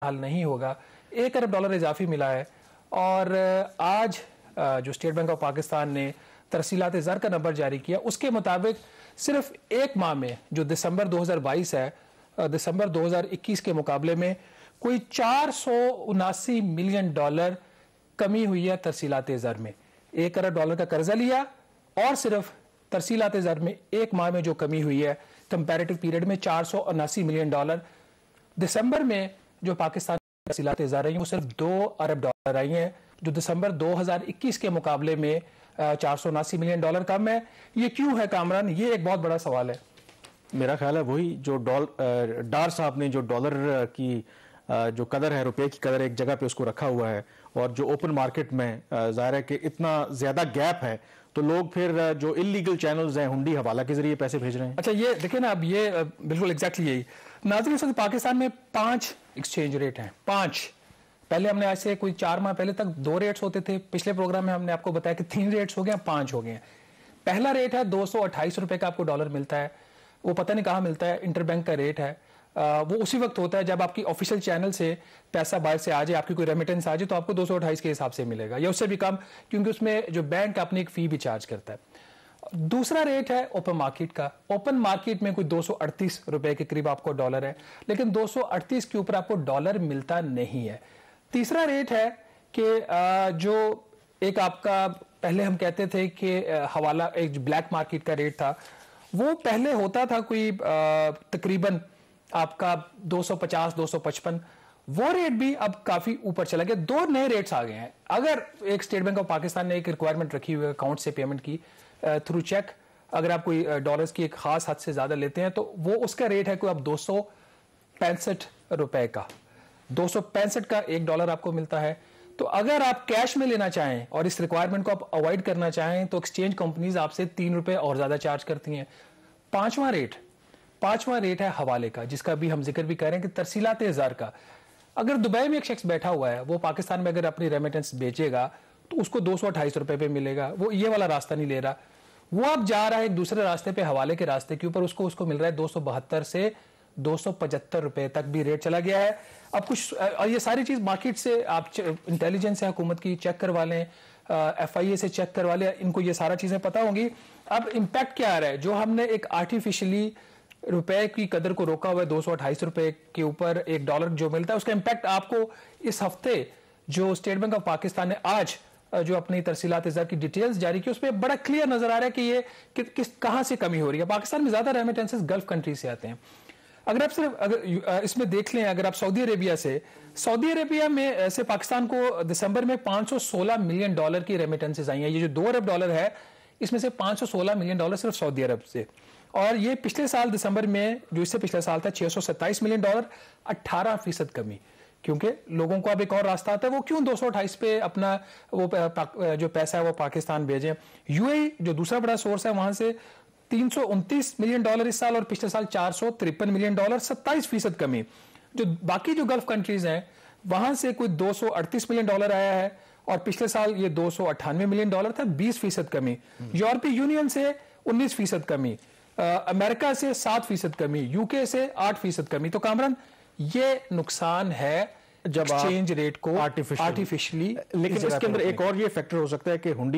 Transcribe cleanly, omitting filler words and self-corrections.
حل نہیں ہوگا. 1 ارب ڈالر اضافی ملا ہے. اور آج جو اسٹیٹ بینک آف پاکستان نے ترسیلات زر کا نمبر جاری کیا, اس کے مطابق صرف ایک ماہ میں جو دسمبر 2022 ہے, دسمبر 2021 کے مقابلے میں کوئی $479 ملین کمی ہوئی ہے ترسیلات زر میں. 1 ارب ڈالر کا قرضہ لیا اور صرف ترسیلات زر میں ایک ماہ میں جو کمی ہوئی ہے کمپیریٹو پیریڈ میں $479 ملین. دسمبر میں جو پاکستان کی ترسیلات زر رہی ہیں وہ صرف 2 ارب ڈالر آئی ہیں, جو دسمبر 2021 کے مقابلے میں $479 ملین کم ہے. یہ کیوں ہے کامران؟ یہ ایک بہت بڑا سوال ہے. میرا خیال ہے وہی جو ڈار صاحب نے جو ڈالر کی جو قدر ہے, روپے کی قدر ایک جگہ پہ اس کو رکھا ہوا ہے, اور جو اوپن مارکیٹ میں ظاہر ہے کہ اتنا زیادہ گیپ ہے تو لوگ پھر جو انلیگل چینلز ہیں ہنڈی حوالہ کے ذریعے پیسے بھیج رہے ہیں. اچھا یہ دیکھیں نا, اب یہ بالکل ایگزیکٹلی یہی ناظرین, اس وقت پاکستان میں 5 ایکسچینج ریٹ ہیں. 5. پہلے ہم نے آج سے کوئی 4 ماہ پہلے تک 2 ریٹس ہوتے تھے. پچھلے پروگرام میں ہم نے آپ کو بتایا کہ 3 ریٹس ہو گئے ہیں, 5 ہو گئے ہیں. پہلا ریٹ ہے 228 روپے کا آپ کو ڈالر ملتا ہے. وہ پتہ نہیں کہاں ملتا ہے, انٹر بینک کا ریٹ ہے. وہ اسی وقت ہوتا ہے جب آپ کی آفیشیل چینل سے پیسہ باہر سے آ جائے, آپ کی کوئی ریمیٹنس آ جائے تو آپ کو 228 کے حساب سے ملے گا, یا اس سے بھی کم, کیونکہ اس میں جو بینک اپنی ایک فی بھی چارج کرتا ہے. دوسرا ریٹ ہے اوپن مارکیٹ کا. اوپن مارکیٹ میں کوئی 238 روپے کے قریب آپ کو ڈالر ہے, لیکن 238 کے اوپر آپ کو ڈالر ملتا نہیں ہے. تیسرا ریٹ ہے کہ جو ایک آپ کا پہلے ہم کہتے تھے کہ حوالہ ایک بلیک مارکیٹ کا ریٹ تھا, وہ پہلے ہوتا تھا کوئی تقریباً آپ کا 250-255. وہ ریٹ بھی اب کافی اوپر چلا گیا. 2 نئے ریٹس آ گئے ہیں. اگر ایک اسٹیٹ بینک آف پاکستان نے ایک ریکوائرمنٹ رکھی ہوئی ہے اکاؤنٹ سے پیمنٹ کی تھرو چیک, اگر آپ کوئی ڈالرز کی ایک خاص حد سے زیادہ لیتے ہیں تو وہ اس کا ریٹ ہے کوئی اب 265 روپے کا. 265 کا $1 آپ کو ملتا ہے. تو اگر آپ کیش میں لینا چاہیں اور اس ریکوائرمنٹ کو آپ اوائڈ کرنا چاہیں تو ایکسچینج کمپنیز آپ سے 3 روپے اور زیادہ چارج کرتی ہیں. پانچواں ریٹ ہے حوالے کا, جس کا بھی ہم ذکر بھی کر رہے ہیں کہ ترسیلات زر کا. اگر دبئی میں ایک شخص بیٹھا ہوا ہے, وہ پاکستان میں اگر اپنی ریمیٹنس بیچے گا تو اس کو 228 روپے پہ ملے گا. وہ یہ والا راستہ نہیں لے رہا, وہ اب جا رہا ہے ایک دوسرے راستے پہ, حوالے کے راستے کے اوپر. اس کو مل رہا ہے 272 سے 275 روپے تک بھی ریٹ چلا گیا ہے. اب کچھ, اور یہ ساری چیز مارکیٹ سے آپ انٹیلیجنس ہے حکومت کی, چیک کروا لیں, FIA سے چیک کروا لیں, ان کو یہ سارا چیزیں پتہ ہوں گی. اب امپیکٹ کیا آ رہا ہے؟ جو ہم نے ایک آرٹیفیشلی روپے کی قدر کو روکا ہوا ہے 228 روپے کے اوپر $1 جو ملتا ہے, اس کا امپیکٹ آپ کو اس ہفتے جو اسٹیٹ بینک آف پاکستان نے آج جو اپنی ترسیلات زر کی ڈیٹیلز جاری کی, اس پہ بڑا کلیئر نظر آ رہا ہے کہ یہ کہاں سے کمی ہو رہی ہے. پاکستان میں زیادہ ریمیٹنسز گلف کنٹری سے آتے ہیں. اگر آپ صرف اس میں دیکھ لیں, اگر آپ سعودی عربیہ میں سے پاکستان کو دسمبر میں $516 ملین کی ریمیٹنسز آئی ہیں. یہ جو 2 ارب ڈالر ہے اس میں سے $516 ملین صرف سعودی عرب سے, اور یہ پچھلے سال دسمبر میں جو اس سے پچھلے سال تھا $627 ملین, 18% کمی. کیونکہ لوگوں کو اب ایک اور راستہ آتا ہے, وہ کیوں 228 پہ اپنا وہ جو پیسہ ہے وہ پاکستان بھیجیں. UAE جو دوسرا بڑا سورس ہے, وہاں سے $329 ملین اس سال, اور پچھلے سال $453 ملین, 27% کمی. جو باقی جو گلف کنٹریز ہیں وہاں سے کوئی $238 ملین آیا ہے, اور پچھلے سال یہ $298 ملین تھا, 20% کمی. یورپی یونین سے 19% کمی, امریکہ سے 7% کمی, UK سے 8% کمی. تو کامران یہ نقصان ہے جب ایکسچینج ریٹ کو آرٹیفیشلی. لیکن اس کے اندر ایک اور یہ فیکٹر ہو سکتا ہے کہ ہنڈی